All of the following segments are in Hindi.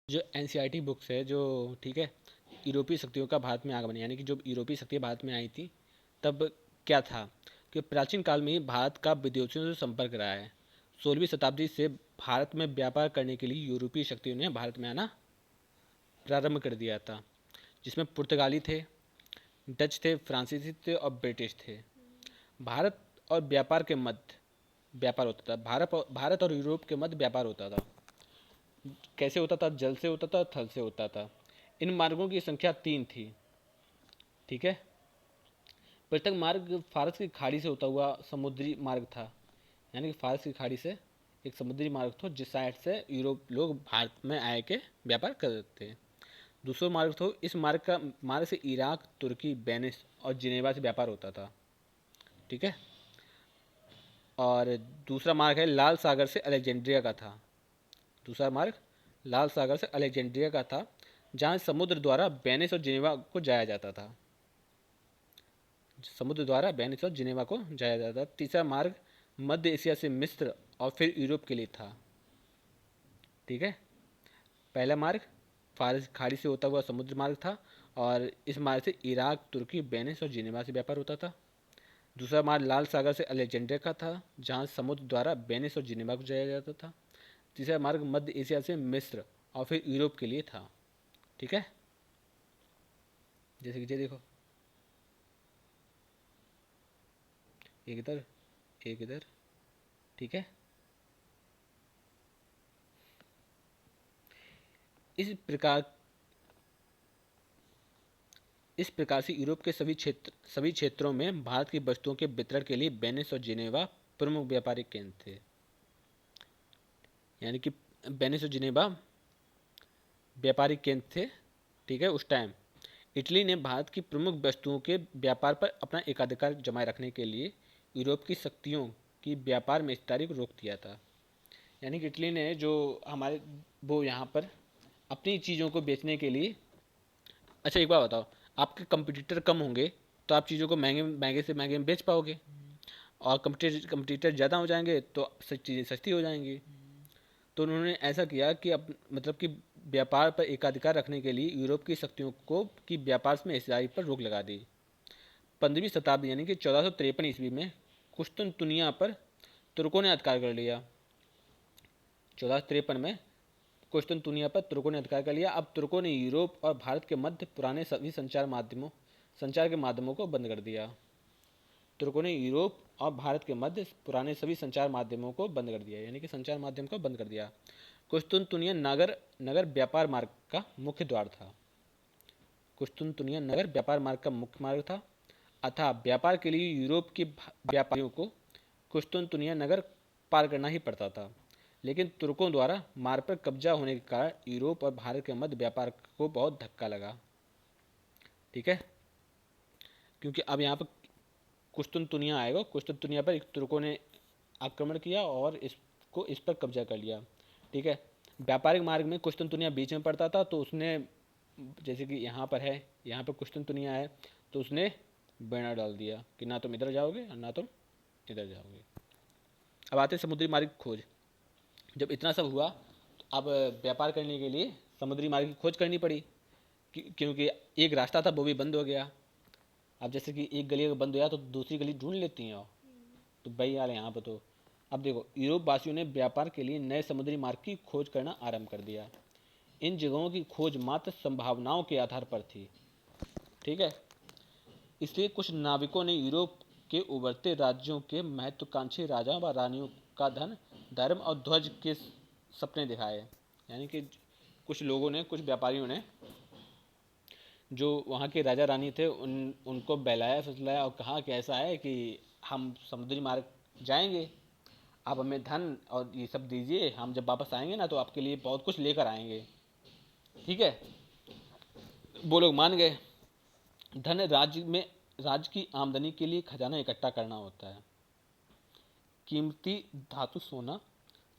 जो एनसीईआरटी बुक्स है जो, ठीक है, यूरोपीय शक्तियों का भारत में आगमन, यानी कि जो यूरोपीय शक्तियाँ भारत में आई थी तब क्या था कि प्राचीन काल में ही भारत का विदेशियों से संपर्क रहा है। 16वीं शताब्दी से भारत में व्यापार करने के लिए यूरोपीय शक्तियों ने भारत में आना प्रारंभ कर दिया था, जिसमें पुर्तगाली थे, डच थे, फ्रांसीसी थे और ब्रिटिश थे। भारत और व्यापार के मध्य व्यापार होता था, भारत और यूरोप के मध्य व्यापार होता था। कैसे होता था? जल से होता था, थल से होता था। इन मार्गों की संख्या 3 थी, ठीक है। प्रत्येक मार्ग फारस की खाड़ी से होता हुआ समुद्री मार्ग था, यानी कि फारस की खाड़ी से एक समुद्री मार्ग था जिस साइड से यूरोप लोग भारत में आए के व्यापार करते थे। दूसरा मार्ग था, इस मार्ग से इराक, तुर्की, वेनिस और जिनेवा से व्यापार होता था, ठीक है। और दूसरा मार्ग है लाल सागर से अलेक्जेंड्रिया का था। दूसरा मार्ग लाल सागर से अलेक्जेंड्रिया का था, जहाँ समुद्र द्वारा वेनिस और जिनेवा को जाया जाता था। समुद्र द्वारा वेनिस और जिनेवा को जाया जाता था। तीसरा मार्ग मध्य एशिया से मिस्र और फिर यूरोप के लिए था, ठीक है। पहला मार्ग फारस खाड़ी से होता हुआ समुद्र मार्ग था, और इस मार्ग से इराक, तुर्की, वेनिस और जिनेवा से व्यापार होता था। दूसरा मार्ग लाल सागर से अलेक्जेंड्रिया का था, जहाँ समुद्र द्वारा वेनिस और जिनेवा को जाया जाता था। तीसरा मार्ग मध्य एशिया से मिस्र और फिर यूरोप के लिए था, ठीक है। जैसे कि ये देखो, एक इधर, एक इधर, ठीक है। इस प्रकार इस प्रकार से यूरोप के सभी क्षेत्रों में भारत की वस्तुओं के वितरण के लिए वेनिस और जिनेवा प्रमुख व्यापारिक केंद्र थे, यानी कि वेनिस और जिनेवा व्यापारिक केंद्र थे, ठीक है। उस टाइम इटली ने भारत की प्रमुख वस्तुओं के व्यापार पर अपना एकाधिकार जमाए रखने के लिए यूरोप की शक्तियों की व्यापार में हिस्सेदारी को रोक दिया था। यानी कि इटली ने जो हमारे वो यहाँ पर अपनी चीज़ों को बेचने के लिए, अच्छा एक बात बताओ, आपके कंपटीटर कम होंगे तो आप चीज़ों को महंगे महंगे से महंगे में बेच पाओगे, और कंपटीटर ज़्यादा हो जाएंगे तो चीज़ें सस्ती हो जाएंगी। तो उन्होंने ऐसा किया कि मतलब कि व्यापार पर एकाधिकार रखने के लिए यूरोप की शक्तियों को की व्यापार में हिस्सेदारी पर रोक लगा दी। 15वीं शताब्दी यानी कि 1453 ईस्वी में कुश्तुनतुनिया पर तुर्कों ने अधिकार कर लिया। 1453 में कुश्तुनतुनिया पर तुर्कों ने अधिकार कर लिया। अब तुर्कों ने यूरोप और भारत के मध्य पुराने सभी संचार के माध्यमों को बंद कर दिया। तुर्कों ने यूरोप और भारत के मध्य पुराने सभी संचार माध्यमों को बंद कर दिया, यानी कि संचार माध्यम को बंद कर दिया। कुश्तुनतुनिया नगर नगर व्यापार मार्ग का मुख्य द्वार था। कुश्तुनतुनिया नगर व्यापार मार्ग का मुख्य मार्ग था, अतः व्यापार के लिए यूरोप के व्यापारियों को कुश्तुनतुनिया नगर पार करना ही पड़ता था। लेकिन तुर्कों द्वारा मार्ग पर कब्जा होने के कारण यूरोप और भारत के मध्य व्यापार को बहुत धक्का लगा, ठीक है। क्योंकि अब यहाँ पर कुश्तुनतुनिया आएगा, कुश्तुनतुनिया पर एक तुर्कों ने आक्रमण किया और इस पर कब्जा कर लिया, ठीक है। व्यापारिक मार्ग में कुश्तुनतुनिया बीच में पड़ता था, तो उसने, जैसे कि यहाँ पर है, यहाँ पर कुश्तुनतुनिया है, तो उसने बैनर डाल दिया कि ना तुम इधर जाओगे और ना तुम इधर जाओगे। अब आते हैं समुद्री मार्ग की खोज। जब इतना सब हुआ तो अब व्यापार करने के लिए समुद्री मार्ग की खोज करनी पड़ी, क्योंकि एक रास्ता था वो भी बंद हो गया। अब जैसे कि एक गली अगर बंद हो गया तो दूसरी गली ढूंढ लेती हैं, तो भाई यार यहाँ पर तो अब देखो, यूरोप वासियों ने व्यापार के लिए नए समुद्री मार्ग की खोज करना आरंभ कर दिया। इन जगहों की खोज मात्र संभावनाओं के आधार पर थी, ठीक है। इसलिए कुछ नाविकों ने यूरोप के उभरते राज्यों के महत्वाकांक्षी राजाओं व रानियों का धर्म और ध्वज के सपने दिखाए। यानी कि कुछ लोगों ने, कुछ व्यापारियों ने, जो वहाँ के राजा रानी थे उनको बहलाया फुसलाया और कहा कि ऐसा है कि हम समुद्री मार्ग जाएंगे, आप हमें धन और ये सब दीजिए, हम जब वापस आएंगे ना तो आपके लिए बहुत कुछ लेकर आएंगे, ठीक है। वो लोग मान गए। धन राज्य की आमदनी के लिए खजाना इकट्ठा करना होता है। कीमती धातु, सोना,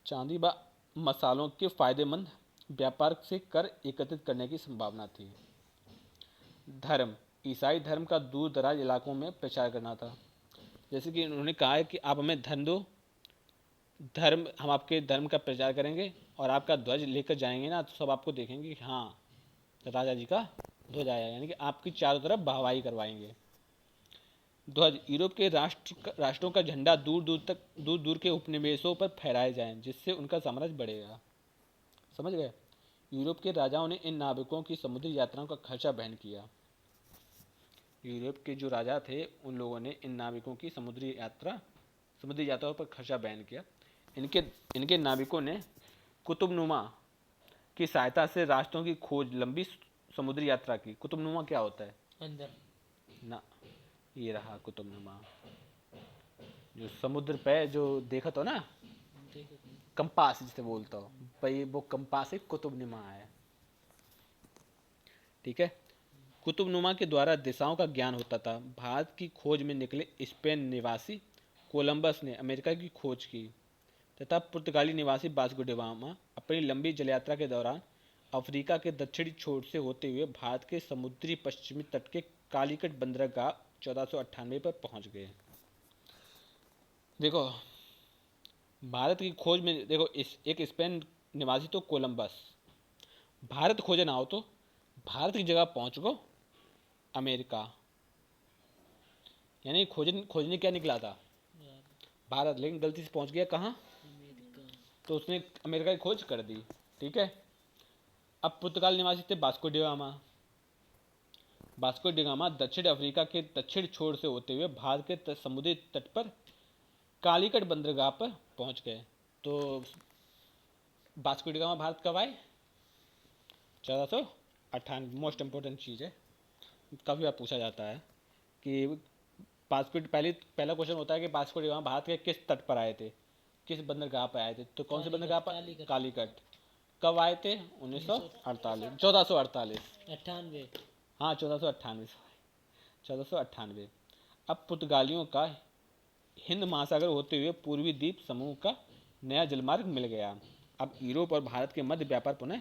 चांदी व मसालों के फायदेमंद व्यापार से कर एकत्रित करने की संभावना थी। धर्म, ईसाई धर्म का दूर दराज इलाकों में प्रचार करना था। जैसे कि उन्होंने कहा है कि आप हमें धन दो धर्म, हम आपके धर्म का प्रचार करेंगे और आपका ध्वज लेकर जाएंगे ना, तो सब आपको देखेंगे कि हाँ राजा जी का ध्वज आया, यानी कि आपकी चारों तरफ वाहवाही करवाएंगे। ध्वज, यूरोप के राष्ट्रों का झंडा दूर दूर के उपनिवेशों पर फहराए जाएं, जिससे उनका साम्राज्य बढ़ेगा। समझ गए? यूरोप के राजाओं ने इन नाविकों की समुद्री यात्राओं का खर्चा वहन किया। यूरोप के जो राजा थे उन लोगों ने इन नाविकों की समुद्री यात्राओं पर खर्चा वहन किया। इनके इनके नाविकों ने कुतुबनुमा की सहायता से रास्तों की खोज, लंबी समुद्री यात्रा की। कुतुबनुमा क्या होता है? अंदर ना, ये रहा कुतुबनुमा, जो समुद्र पे जो देखा तो ना, देखो। कंपास जिसे बोलता हो भाई, वो कंपास एक कुतुबनुमा है। ठीक है। कुतुबनुमा के द्वारा दिशाओं का ज्ञान होता था। भारत की खोज में निकले स्पेन निवासी कोलंबस ने अमेरिका की खोज की तथा पुर्तगाली निवासी वास्को डी गामा अपनी लंबी जलयात्रा के दौरान अफ्रीका के दक्षिणी छोर से होते हुए भारत के समुद्री पश्चिमी तट के कालीकट बंदरगाह 1498 पर पहुंच गए। देखो, भारत की खोज में देखो, एक स्पेन निवासी तो कोलंबस, भारत खोजे ना हो तो भारत की जगह पहुंच गो अमेरिका, यानी खोजने खोजने क्या निकला था? भारत, लेकिन गलती से पहुंच गया कहाँ? अमेरिका। तो उसने अमेरिका की खोज कर दी। ठीक है। अब पुर्तगाल निवासी थे Vasco D gamma. Vasco D gamma दक्षिण अफ्रीका के दक्षिण छोर से होते हुए भारत के समुद्री तट पर कालीकट बंदरगाह पर पहुंच गए। तो वास्को डी गामा भारत कब आए? 1498। मोस्ट इंपोर्टेंट चीज़ है, काफ़ी बार पूछा जाता है कि पहला क्वेश्चन होता है कि वास्को डी गामा भारत के किस तट पर आए थे, किस बंदरगाह पर आए थे? तो कौन से बंदरगाह पर? कालीकट। कालीकट। कब आए थे? 1948, 1448। 98। हाँ, 1498, 1498। अब पुर्तगालियों का हिंद महासागर होते हुए पूर्वी द्वीप समूह का नया जलमार्ग मिल गया। अब यूरोप और भारत के मध्य व्यापार पुनः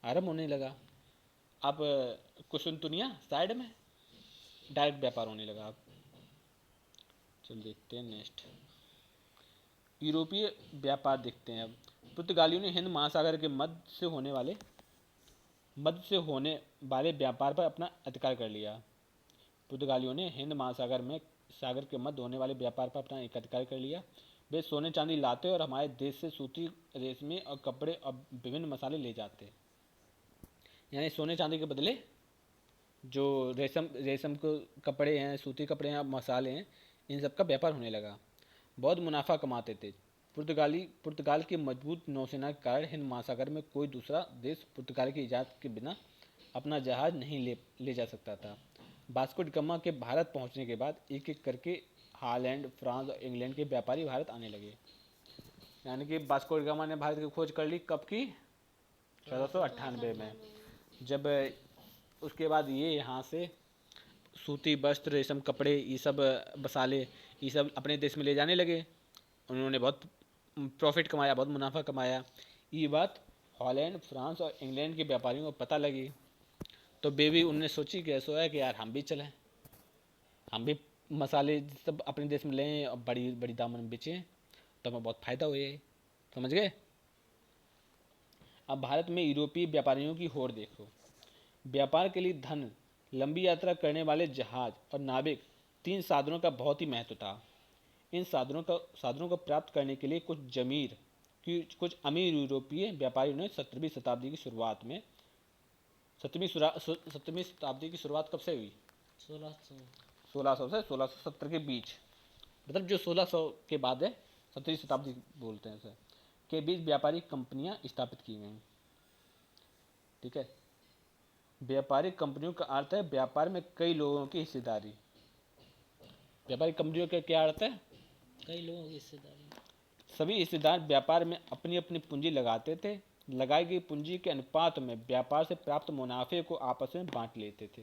आरंभ होने लगा। अब कुसुनतुनिया साइड में डायरेक्ट व्यापार होने लगा। अब चल देखते हैं नेक्स्ट, यूरोपीय व्यापार देखते हैं। अब पुर्तगालियों ने हिंद महासागर के मध्य से होने वाले व्यापार पर अपना अधिकार कर लिया। पुर्तगालियों ने हिंद महासागर में सागर के मध्य होने वाले व्यापार पर अपना एक अधिकार कर लिया। वे सोने चांदी लाते और हमारे देश से सूती, रेशमी और कपड़े और विभिन्न मसाले ले जाते। यानी सोने चांदी के बदले जो रेशम के कपड़े हैं, सूती कपड़े हैं, मसाले हैं, इन सब का व्यापार होने लगा। बहुत मुनाफा कमाते थे। पुर्तगाल की मजबूत नौसेना के कारण हिंद महासागर में कोई दूसरा देश पुर्तगाल की इजाज़त के बिना अपना जहाज नहीं ले जा सकता था। वास्को डी गामा के भारत पहुंचने के बाद एक एक करके हॉलैंड, फ्रांस और इंग्लैंड के व्यापारी भारत आने लगे। यानी कि वास्को डी गामा ने भारत की खोज कर ली कब की? 1498 में। जब उसके बाद ये यहाँ से सूती वस्त्र, रेशम कपड़े, ये सब मसाले, ये सब अपने देश में ले जाने लगे। उन्होंने बहुत प्रॉफिट कमाया, बहुत मुनाफा कमाया। ये बात हॉलैंड, फ्रांस और इंग्लैंड के व्यापारियों को पता लगी। तो बेबी उनने सोची कि ऐसा है कि यार हम भी चलें, हम भी मसाले सब अपने देश में लें और बड़ी बड़ी दामों में बेचें, तो हमें बहुत फ़ायदा हो। समझ गए? अब भारत में यूरोपीय व्यापारियों की होड़ देखो। व्यापार के लिए धन, लंबी यात्रा करने वाले जहाज और नाविक, तीन साधनों का बहुत ही महत्व था। इन साधनों को प्राप्त करने के लिए कुछ अमीर यूरोपीय व्यापारियों ने 17वीं शताब्दी की शुरुआत में 17वीं शताब्दी की शुरुआत कब से हुई? 1600 से 1670 के बीच, मतलब जो 1600 के बाद है, 17वीं शताब्दी बोलते हैं सर, के बीच व्यापारिक कंपनियां स्थापित की गई। ठीक है। व्यापारिक कंपनियों का अर्थ है व्यापार में कई लोगों की हिस्सेदारी। व्यापारिक कंपनियों का क्या अर्थ है? कई लोगों की हिस्सेदारी। सभी हिस्सेदार व्यापार में अपनी अपनी पूंजी लगाते थे। लगाई गई पूंजी के अनुपात में व्यापार से प्राप्त मुनाफे को आपस में बांट लेते थे।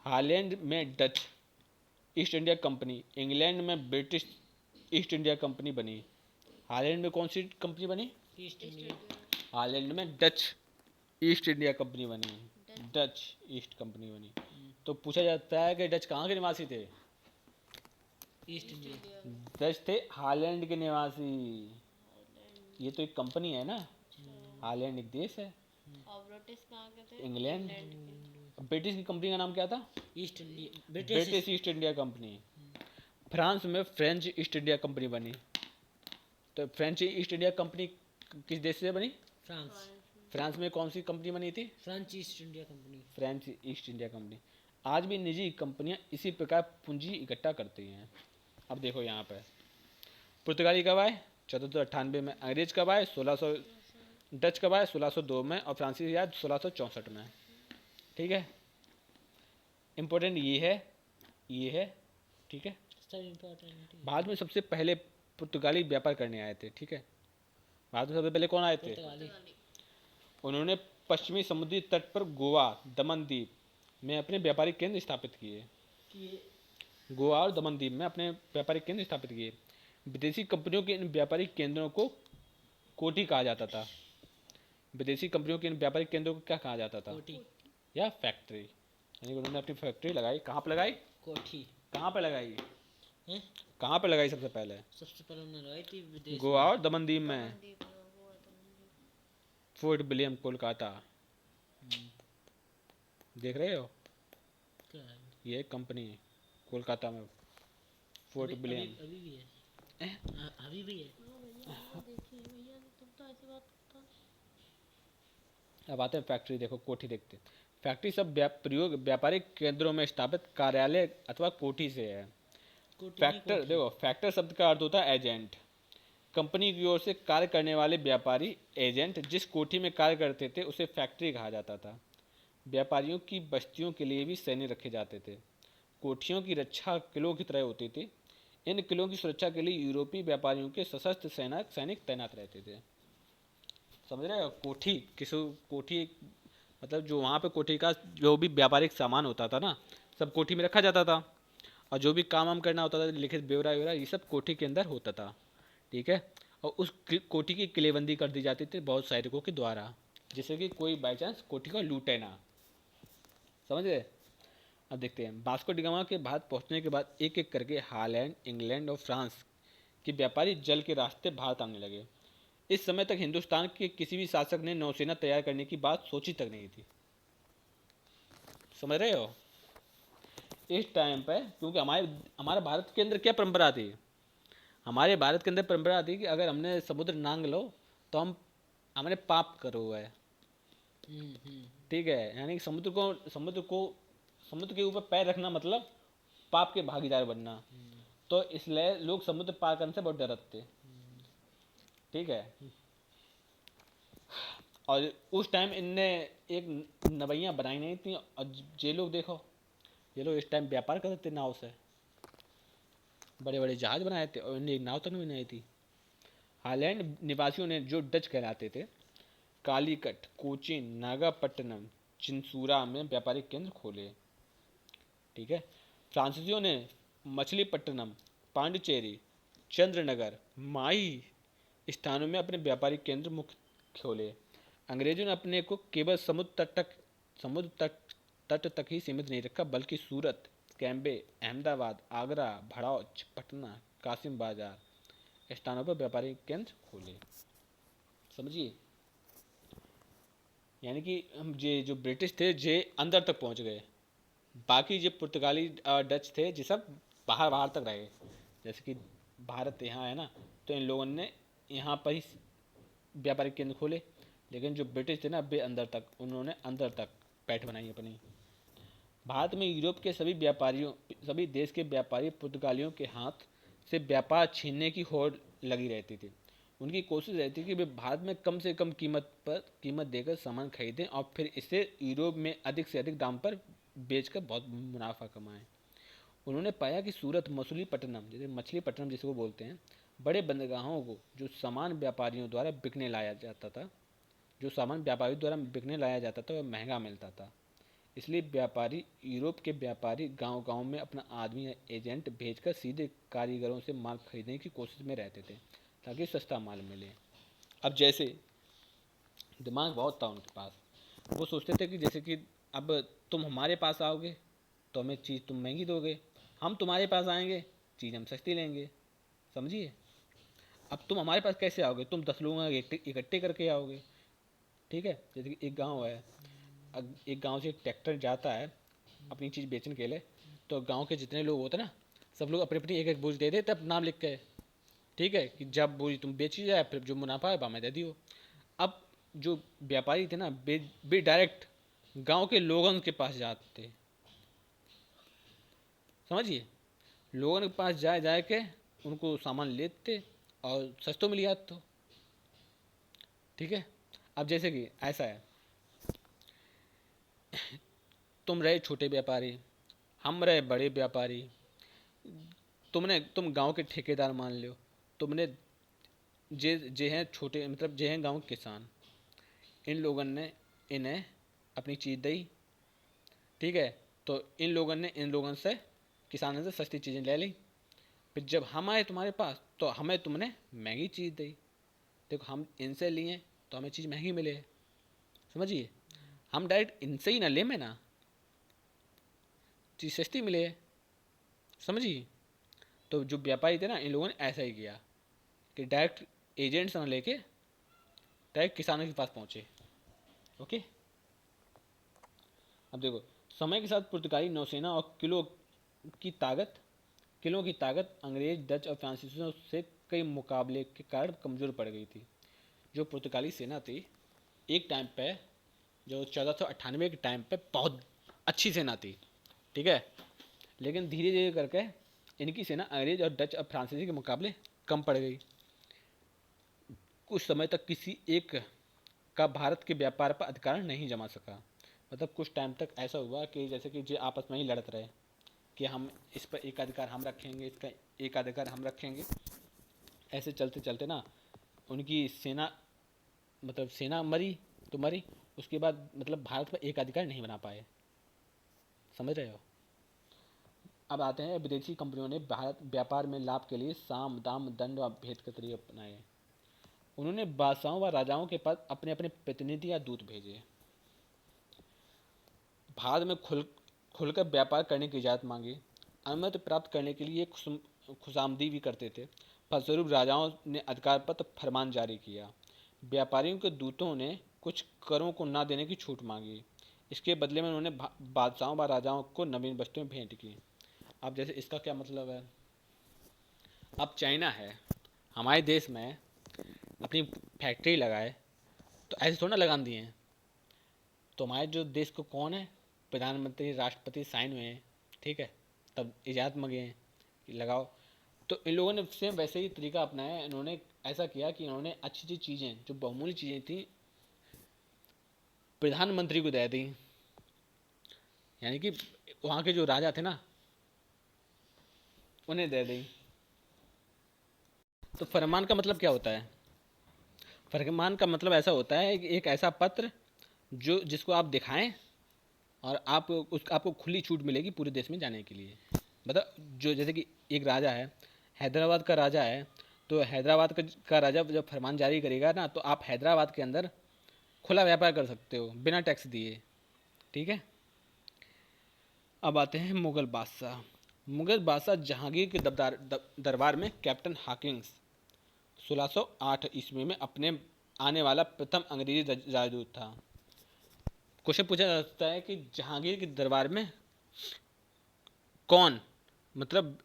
हॉलैंड में Dutch east India company, England में ब्रिटिश ईस्ट इंडिया कंपनी बनी। हॉलैंड में कौन सी कंपनी बनी? East India. हॉलैंड में डच ईस्ट इंडिया कंपनी बनी। डच ईस्ट कंपनी बनी। तो पूछा जाता है कि डच कहाँ के निवासी थे? East India. डच थे हालैंड के निवासी। ये तो एक कंपनी है ना, हालैंड एक देश है। और ब्रिटिश कहाँ के थे? इंग्लैंड। के। ब्रिटिश की कंपनी का नाम क्या था? East India British. British east India company. France में फ्रेंच ईस्ट इंडिया कंपनी बनी। तो फ्रेंच ईस्ट इंडिया कंपनी किस देश से बनी? फ्रांस। फ्रांस में कौन सी कंपनी बनी थी? French east India company. French east India company. आज भी निजी कंपनियां इसी प्रकार पूंजी इकट्ठा करती हैं। अब देखो यहाँ पे पुर्तगाली कब आए? 1498 में। अंग्रेज कब आए? 1600। डच कब आए? 1602 में। और फ्रांसीसी आए 1664 में। ठीक है, इम्पोर्टेंट ये है। ठीक है, सब इम्पोर्टेंट है। भारत में सबसे पहले पुर्तगाली व्यापार करने आए थे। ठीक है, भारत में सबसे पहले कौन आए थे? पुर्तगाली। उन्होंने पश्चिमी समुद्री तट पर गोवा, दमन द्वीप में अपने व्यापारिक केंद्र स्थापित किए। गोवा और दमन द्वीप में अपने व्यापारिक केंद्र स्थापित किए। विदेशी कंपनियों के इन व्यापारिक केंद्रों को कोठी कहा जाता था। विदेशी कंपनियों के इन व्यापारिक केंद्रों को क्या कहा जाता था? कोठी। या फैक्ट्री। यानी कि उन्होंने अपनी फैक्ट्री लगाई। कहाँ पे लगाई? कोठी। कहाँ पे लगाई? हैं? कहाँ पे लगाई सबसे पहले? सबसे पहले उन्होंने लगाई थी विदेश गोवा और दमन द्वीप में। दीप वो है तो फोर्ट विलियम कोलकाता। देख रहे हो? क्या है? ये कंपनी कोलकाता में फोर्ट अभी विलियम। अभी भी है। अभी भी है। देखिए भैया तुम तो ऐसी बात करता। अब आते हैं फैक्ट्री। देखो कोठी देखते हैं। फैक्ट्री सब प्रयोग व्यापारिक केंद्रों में स्थापित कार्यालय अथवा कोठी से है। कोठी नहीं, फैक्टर कोठी। देखो, फैक्टर शब्द का अर्थ होता है एजेंट। कंपनी की ओर से कार्य करने वाले व्यापारी एजेंट जिस कोठी में कार्य करते थे उसे फैक्ट्री कहा जाता था। व्यापारियों की बस्तियों के लिए भी सैन्य रखे जाते थे। कोठियों की रक्षा किलों की तरह होती थी। इन किलों की सुरक्षा के लिए यूरोपीय व्यापारियों के सशस्त्र सैनिक तैनात रहते थे। समझ रहे हो? कोठी कोठी मतलब जो वहाँ पे कोठी का जो भी व्यापारिक सामान होता था ना, सब कोठी में रखा जाता था। और जो भी काम वाम करना होता था, लिखित ब्यौरा व्योरा, ये सब कोठी के अंदर होता था। ठीक है, और उस कोठी की किलेबंदी कर दी जाती थी बहुत सैनिकों के द्वारा, जिससे कि कोई बाई चांस कोठी को लूटे ना। समझ गए? अब देखते हैं वास्को डी गामा के भारत पहुंचने के बाद एक एक करके हालैंड, इंग्लैंड और फ्रांस के व्यापारी जल के रास्ते भारत आने लगे। इस समय तक हिंदुस्तान के किसी भी शासक ने नौसेना तैयार करने की बात सोची तक नहीं थी। समझ रहे हो? इस टाइम पे क्योंकि हमारे भारत के अंदर क्या परंपरा थी? हमारे भारत के अंदर परंपरा थी कि अगर हमने समुद्र नांग लो तो हमने पाप करो है। ठीक है, यानी कि समुद्र के ऊपर पैर रखना मतलब पाप के भागीदार बनना। तो इसलिए लोग समुद्र पार करने से बहुत डरते थे। ठीक है, और उस टाइम इनने एक नवैयाँ बनाई नहीं थी। और ये लोग देखो, ये लोग इस टाइम व्यापार करते थे नाव से, बड़े बड़े जहाज बनाए थे और इन्हें एक नाव तक नहीं बनाई थी। हालैंड निवासियों ने, जो डच कहलाते थे, कालीकट, कोचीन, नागापट्टनम, चिंसूरा में व्यापारिक केंद्र खोले। ठीक है, फ्रांसीसियों ने मछलीपट्टनम, पांडिचेरी, चंद्रनगर, माही स्थानों में अपने व्यापारिक केंद्र मुख्य खोले। अंग्रेजों ने अपने को केवल समुद्र तट तक ही सीमित नहीं रखा, बल्कि सूरत, कैम्बे, अहमदाबाद, आगरा, भड़ौच, पटना, कासिम बाजार स्थानों पर व्यापारिक केंद्र खोले। समझिए, यानी कि हम ये जो ब्रिटिश थे ये अंदर तक पहुंच गए। बाकी जो पुर्तगाली और डच थे ये सब बाहर बाहर तक रहे। जैसे कि भारत यहाँ है ना, तो इन लोगों ने यहाँ पर ही व्यापारिक केंद्र खोले। लेकिन जो ब्रिटिश थे ना, वे उन्होंने अंदर तक पैठ बनाई अपनी। भारत में यूरोप के सभी देश के व्यापारी पुर्तगालियों के हाथ से व्यापार छीनने की होड़ लगी रहती थी। उनकी कोशिश रहती कि वे भारत में कम से कम कीमत देकर सामान खरीदें और फिर इसे यूरोप में अधिक से अधिक दाम पर बेचकर बहुत मुनाफा कमाएं। उन्होंने पाया कि सूरत, मछलीपट्टनम, जैसे मछलीपट्टनम जिसको बोलते हैं, बड़े बंदरगाहों को जो सामान व्यापारियों द्वारा बिकने लाया जाता था वह महंगा मिलता था। इसलिए यूरोप के व्यापारी गांव-गांव में अपना आदमी या एजेंट भेजकर सीधे कारीगरों से माल खरीदने की कोशिश में रहते थे ताकि सस्ता माल मिले। अब जैसे दिमाग बहुत था उनके पास, वो सोचते थे कि जैसे कि अब तुम हमारे पास आओगे तो हमें चीज़ तुम महंगी दोगे, हम तुम्हारे पास आएंगे चीज़ हम सस्ती लेंगे, समझिए। अब तुम हमारे पास कैसे आओगे, तुम 10 लोगों का इकट्ठे करके आओगे, ठीक है। जैसे कि एक गांव है, एक गांव से एक ट्रैक्टर जाता है अपनी चीज़ बेचने के लिए, तो गांव के जितने लोग होते हैं ना, सब लोग अपनी अपनी एक एक बोझ दे देते, अब नाम लिख के, ठीक है, कि जब बोझ तुम बेची जाए फिर जो मुनाफा है वह हमें दे दियो। अब जो व्यापारी थे ना, बे डायरेक्ट गांव के लोगों के पास जाते, समझिए, लोगों के पास जाए जाए के उनको सामान लेते और सस्तों में लिया, तो ठीक है। अब जैसे कि ऐसा है, तुम रहे छोटे व्यापारी, हम रहे बड़े व्यापारी, तुम गांव के ठेकेदार मान लो, तुमने जे जे हैं छोटे, मतलब जे हैं गांव के किसान, इन लोगों ने इन्हें अपनी चीज़ दी, ठीक है। तो इन लोगों ने इन लोगों से, किसानों से सस्ती चीज़ें ले ली, फिर जब हम आए तुम्हारे पास तो हमें तुमने महंगी चीज़ दी। देखो, हम इनसे लिए तो हमें चीज़ महंगी मिले, समझिए। हम डायरेक्ट इनसे ही ना ले, में ना चीज़ सस्ती मिले, समझिए। तो जो व्यापारी थे ना, इन लोगों ने ऐसा ही किया कि डायरेक्ट एजेंट से ना लेके डायरेक्ट किसानों के पास पहुँचे, ओके। अब देखो, समय के साथ पुर्तगाली नौसेना और किलों की ताकत अंग्रेज, डच और फ्रांसीसियों से कई मुकाबले के कारण कमज़ोर पड़ गई थी। जो पुर्तगाली सेना थी, एक टाइम पे, जो 1498 के टाइम पे बहुत अच्छी सेना थी, ठीक है, लेकिन धीरे धीरे करके इनकी सेना अंग्रेज और डच और फ्रांसीसी के मुकाबले कम पड़ गई। कुछ समय तक किसी एक का भारत के व्यापार पर अधिकार नहीं जमा सका। मतलब कुछ टाइम तक ऐसा हुआ कि जैसे कि जो आपस में ही लड़त रहे कि हम इस पर एक अधिकार हम रखेंगे, इसका एक अधिकार हम रखेंगे। ऐसे चलते चलते ना उनकी सेना, मतलब सेना मरी तो मरी, उसके बाद मतलब भारत पर एक अधिकार नहीं बना पाए, समझ रहे हो। अब आते हैं, विदेशी कंपनियों ने भारत व्यापार में लाभ के लिए साम दाम दंड और भेद के तरीके अपनाए। उन्होंने बादशाहों व राजाओं के पास अपने अपने प्रतिनिधि या दूत भेजे, भारत में खुलकर व्यापार करने की इजाज़त मांगी, अनुमति प्राप्त करने के लिए खुशामदी भी करते थे। फलस्वरूप राजाओं ने अधिकार पत्र फरमान जारी किया। व्यापारियों के दूतों ने कुछ करों को ना देने की छूट मांगी। इसके बदले में उन्होंने बादशाहों व राजाओं को नवीन वस्तुएं भेंट की। अब जैसे इसका क्या मतलब है, अब चाइना है हमारे देश में अपनी फैक्ट्री लगाए तो ऐसे थोड़ा ना लगा दिए हैं। तो हमारे जो देश को कौन है, प्रधानमंत्री राष्ट्रपति साइन हुए हैं, ठीक है, तब इजाज़त मांगे हैं कि लगाओ। तो इन लोगों ने सेम वैसे ही तरीका अपनाया। इन्होंने ऐसा किया कि इन्होंने अच्छी अच्छी चीज़ें, जो बहुमूल्य चीज़ें थी, प्रधानमंत्री को दे दी, यानी कि वहाँ के जो राजा थे ना उन्हें दे दी। तो फरमान का मतलब क्या होता है, फरमान का मतलब ऐसा होता है कि एक ऐसा पत्र जो जिसको आप दिखाएं और आपको खुली छूट मिलेगी पूरे देश में जाने के लिए। मतलब जो जैसे कि एक राजा है, हैदराबाद का राजा है, तो हैदराबाद का राजा जब फरमान जारी करेगा ना, तो आप हैदराबाद के अंदर खुला व्यापार कर सकते हो बिना टैक्स दिए, ठीक है। अब आते हैं मुग़ल बादशाह। मुग़ल बादशाह जहांगीर के दरबार में कैप्टन हॉकिंस 1608 ईस्वी में अपने आने वाला प्रथम अंग्रेजी राजदूत था। क्वेश्चन पूछा जा सकता है कि जहांगीर के दरबार में कौन, मतलब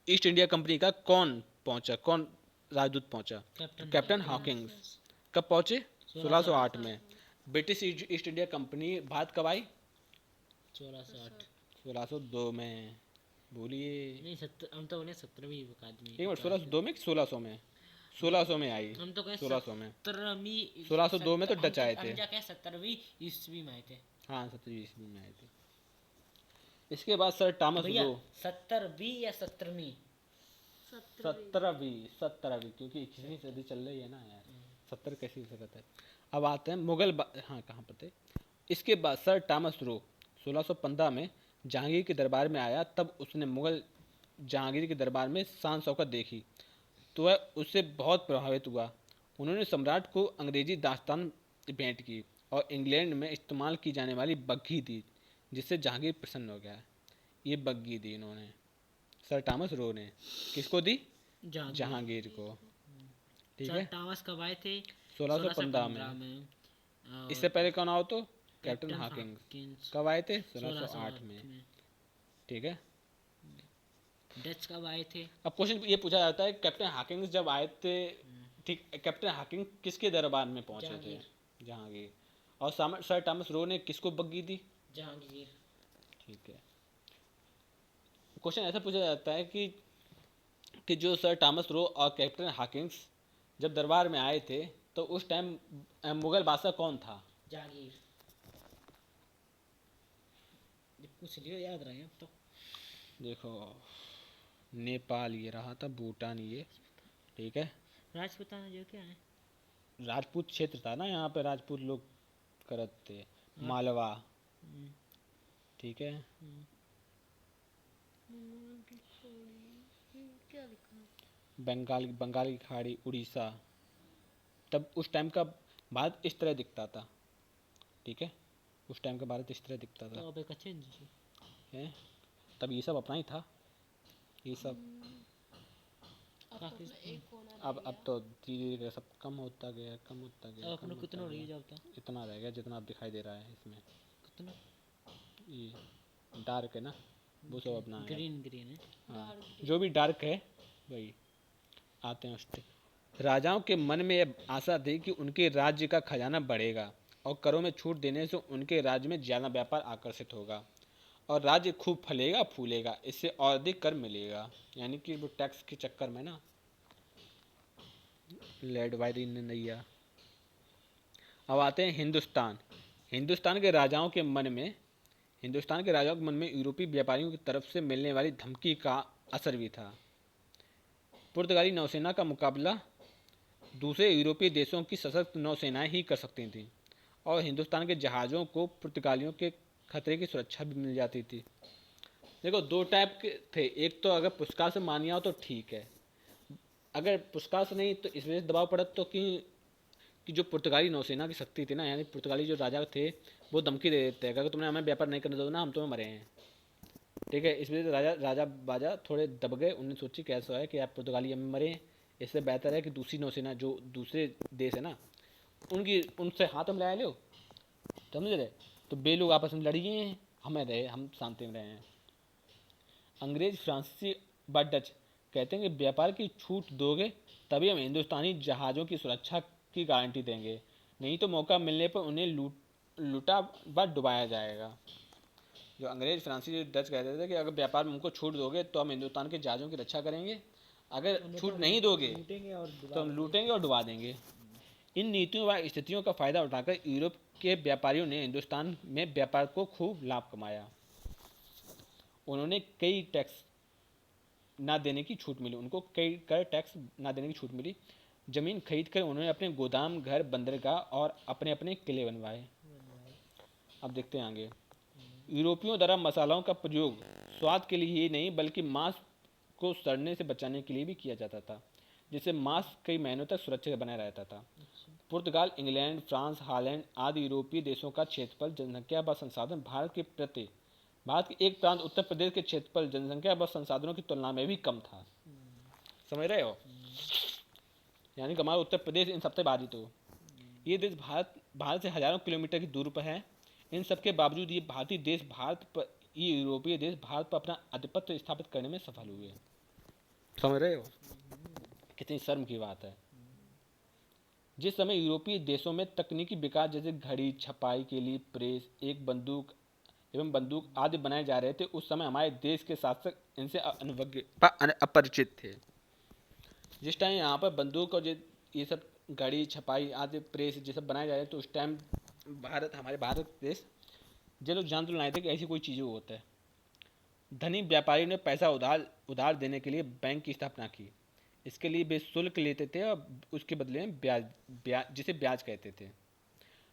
ईस्ट इंडिया कंपनी का कौन पहुंचा, कौन राजदूत पहुंचा, कैप्टन हॉकिंस। कब पहुंचे, 1608 में। British east India company Bharat कब आई, 1608 1602 में, बोलिए। नहीं, 17 हम तो उन्हें 17वीं अकादमी। एक मिनट, 1602 में कि 1600 में, 1600 में आई, हम तो कहे 1600 में, 17वीं, 1602 में तो डच आए थे। हम क्या कहे 17वीं ईस्वी में आए थे। हाँ, 17वीं ईस्वी में आए थे। इसके बाद सर टॉमस भैया रो, 17वीं या 17वीं? 17वीं, क्योंकि 21वीं सदी चल रही है ना यार, 70 कैसी हो सकता है। अब आते हैं हाँ कहाँ पर थे। इसके बाद सर टॉमस रो 1615 में जहांगीर के दरबार में आया। तब उसने मुगल जहांगीर के दरबार में शान शौकत देखी तो वह उससे बहुत प्रभावित हुआ। उन्होंने सम्राट को अंग्रेजी दास्तान भेंट की और इंग्लैंड में इस्तेमाल की जाने वाली बग्घी दी, जिससे जहांगीर प्रसन्न हो गया। ये बग्घी दी इन्होंने, सर थॉमस रो ने किसको दी? जहांगीर। जहांगीर को। ठीक सर है, थॉमस कब आए थे? 1615 में। 1615 में। और इससे पहले कौन आओ तो? Captain captain Hawkins. हॉकिंस कब आए थे? 1608 1608 में। में। ठीक है, डच कब आए थे? अब क्वेश्चन ये पूछा जाता है कैप्टन हॉकिंस जब आए थे, ठीक, कैप्टन हॉकिंस किसके दरबार में पहुंचे थे? जहांगीर। जहांगीर। और सर थॉमस रो ने किसको बग्गी दी? जहांगीर। ठीक है, क्वेश्चन ऐसा पूछा जाता है कि जो सर थॉमस रो और कैप्टन हॉकिंस जब दरबार में आए थे तो उस टाइम मुगल बादशाह कौन था? जहांगीर। ये पूछ लियो, याद रहे अब तो। देखो, नेपाल ये रहा था, भूटान ये। ठीक है, राजपूताना जो क्या है? राजपूत क्षेत्र था ना, यहाँ पे राजपूत लोग करते थे। हाँ। मालवा। हम्म, ठीक है, हम्म। बंगाल की खाड़ी, क्या लिखा है? बंगाल की खाड़ी, उड़ीसा। तब उस टाइम का भारत इस तरह दिखता था। ठीक है, उस टाइम का भारत इस तरह दिखता था। तो अब एक अच्छे जी। है, तब ये सब अपना ही था, ये सब। अब तो अपना पाकिस्तान। एक कोना रह अब गया। तो धीरे धीरे सब कम होता गया, कम होता गया, अब कम अपने होता कितना रह गया। जाता? इतना रह गया जितना अब दिखाई दे रहा है इसमें। कितना? ये डार्क है ना, वो सब अपना है। ग्रीन ग्रीन है। हाँ, डार्क जो भी डार्क है वही। आते हैं उस पे। राजाओं के मन में यह आशा थी कि उनके राज्य का खजाना बढ़ेगा और करों में छूट देने से उनके राज्य में ज़्यादा व्यापार आकर्षित होगा और राज्य खूब फलेगा फूलेगा, इससे और अधिक कर मिलेगा। यानी कि वो टैक्स के चक्कर में ना, लेड वायरी ने नैया। अब आते हैं हिंदुस्तान। हिंदुस्तान के राजाओं के मन में यूरोपीय व्यापारियों की तरफ से मिलने वाली धमकी का असर भी था। पुर्तगाली नौसेना का मुकाबला दूसरे यूरोपीय देशों की सशक्त नौसेनाएं ही कर सकती थीं और हिंदुस्तान के जहाज़ों को पुर्तगालियों के खतरे की सुरक्षा भी मिल जाती थी। देखो, दो टाइप के थे, एक तो अगर पुरस्कार से मानिया हो तो ठीक है, अगर पुरस्कार से नहीं तो इस वजह से दबाव पड़ा तो कि जो पुर्तगाली नौसेना की शक्ति थी ना, यानी पुर्तगाली जो राजा थे वो धमकी दे देते हैं कि अगर तुमने हमें व्यापार नहीं करने दो ना, हम तुम्हें मरे हैं। ठीक है, इस वजह से राजा बाजा थोड़े दब गए। उन्होंने सोची कैसा है कि आप पुर्तगाली हमें मरे हैं, इससे बेहतर है कि दूसरी नौसेना जो दूसरे देश है ना उनसे हाथ हम लगा लो, समझ रहे? तो बे लोग आपस में लड़िए हैं, हम शांति में रहे हैं। अंग्रेज, फ्रांसीसी व डच कहते हैं कि व्यापार की छूट दोगे तभी हम हिंदुस्तानी जहाज़ों की सुरक्षा की गारंटी देंगे, नहीं तो मौका मिलने पर उन्हें लूटा व डुबाया जाएगा। जो अंग्रेज, फ्रांसीसी, डच कहते थे कि अगर व्यापार में हमको छूट दोगे तो हम हिंदुस्तान के जहाज़ों की रक्षा करेंगे, अगर छूट नहीं दोगे लूटेंगे और तो हम लूटेंगे और डुबा देंगे। इन नीतियों व स्थितियों का फायदा उठाकर यूरोप के व्यापारियों ने हिंदुस्तान में व्यापार को खूब लाभ कमाया। उन्होंने कई टैक्स ना देने की छूट मिली, उनको कई कर टैक्स ना देने की छूट मिली। जमीन खरीद कर उन्होंने अपने गोदाम, घर, बंदरगाह और अपने अपने किले बनवाए। अब देखते हैं आगे। यूरोपियों द्वारा मसालों का प्रयोग स्वाद के लिए ही नहीं बल्कि मांस को सड़ने से बचाने के लिए भी किया जाता था, जिससे मांस कई महीनों तक सुरक्षित बना रहता था। पुर्तगाल, इंग्लैंड, फ्रांस, हॉलैंड आदि यूरोपीय देशों का क्षेत्रफल, जनसंख्या व संसाधन भारत के एक प्रांत उत्तर प्रदेश के क्षेत्रफल, जनसंख्या व संसाधनों की तुलना में भी कम था। समझ रहे हो? यानी कि हमारा उत्तर प्रदेश इन सबसे बाधित हो। ये देश भारत से हजारों किलोमीटर की दूरी पर है। इन सब के बावजूद ये यूरोपीय देश भारत पर अपना आधिपत्य स्थापित करने में सफल हुए। समझ रहे हो? कितनी शर्म की बात है। जिस समय यूरोपीय देशों में तकनीकी विकास जैसे घड़ी, छपाई के लिए प्रेस, एक बंदूक आदि बनाए जा रहे थे, उस समय हमारे देश के शासक इनसे अपरिचित थे। जिस टाइम यहाँ पर बंदूक और ये सब घड़ी, छपाई आदि प्रेस ये सब बनाए जा रहे थे, तो उस टाइम हमारे भारत देश जो लोग जान तो लाए थे कि ऐसी कोई चीज़ें होता है। धनी व्यापारियों ने पैसा उधार देने के लिए बैंक की स्थापना की। इसके लिए वे शुल्क लेते थे और उसके बदले में ब्याज जिसे ब्याज कहते थे।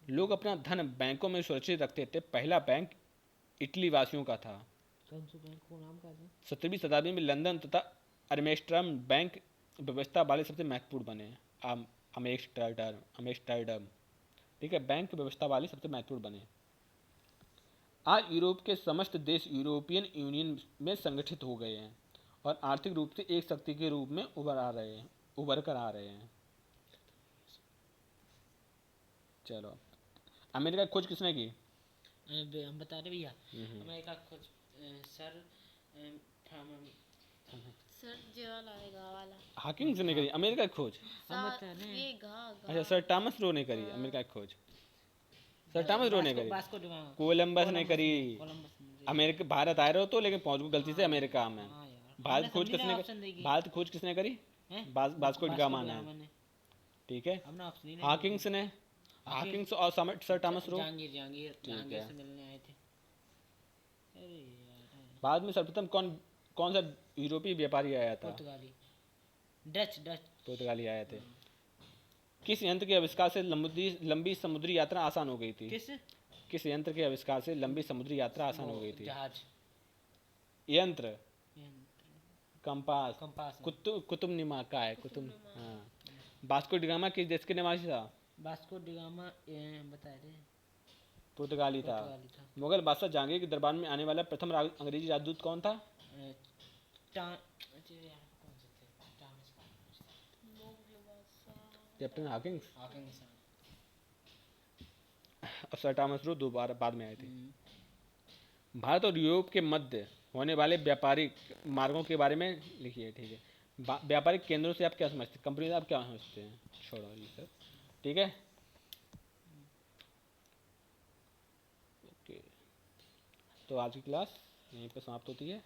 लोग अपना धन बैंकों में सुरक्षित रखते थे। पहला बैंक इटली वासियों का था। कौन सा बैंक को नाम का है? 17वीं शताब्दी में लंदन तथा अम्स्टर्डम बैंक व्यवस्था वाले सबसे महत्वपूर्ण बने। अम्स्टर्डम, ठीक है, बैंक व्यवस्था वाले सबसे महत्वपूर्ण बने। आज यूरोप के समस्त देश यूरोपियन यूनियन में संगठित हो गए हैं और आर्थिक रूप से एक शक्ति के रूप में उभर कर आ रहे हैं। चलो, अमेरिका की खोज किसने की? हम बता रहे भैया। हम्म। अमेरिका खोज सर सर जेवाल आएगा वाला। हॉकिंग्स ने करी अमेरिका की खोज? हम बता रहे हैं। ये घा अच्छा, सर टॉमस रो ने करी अमेरिका की खोज। सर टॉमस रो ने करी। Vasco D gamma. कोलंबस ने करी। कोलंबस ने। अमेरिका भारत आए रहो तो, लेकिन पहुंच गए गलती से अमेरिका में। हाँ यार, भारत हमने खोज समझी किसने ना ऑप्शन देगी। भारत की खोज किसने करी? हैं? वास्को डी गामा ने। ने। ठीक है। हमने ऑप्शन ही नहीं हॉकिंग्स ने, हॉकिंग्स और सर टॉमस रो। जहांगीर है। से मिलने आए थे। अरे यार, बाद में सर्वप्रथम कौन सा यूरोपीय व्यापारी आया था? पुर्तगाली। डच। पुर्तगाली आए थे। किस यंत्र के आविष्कार से लंबी समुद्री यात्रा आसान हो गई थी? किस यंत्र के आविष्कार से लंबी समुद्री यात्रा आसान हो गई थी? जहाज। यंत्र, कंपास, कंपास। कुतुब नुमा का है कुतुब। हाँ। वास्को डी गामा किस देश के निवासी था? वास्को डी गामा बता रहे। पुर्तगाली था। पुर्तगाली था। मुगल बादशाह जहांगीर के दरबार में आने वाला प्रथम अंग्रेजी राजदूत कौन था? अरे यार, कौन से थे? मुगल बादशाह। Captain Hawkins Hawkins. और सर टॉमस रो दोबारा बाद में आए थे। भारत और यूरोप के मध्य होने वाले व्यापारिक मार्गों के बारे में लिखिए। ठीक है। व्यापारिक केंद्रों से आप क्या समझते हैं? कंपनी से आप क्या समझते हैं? छोड़ो ये सब। ठीक है। ओके, तो आज की क्लास यहीं पर समाप्त होती है।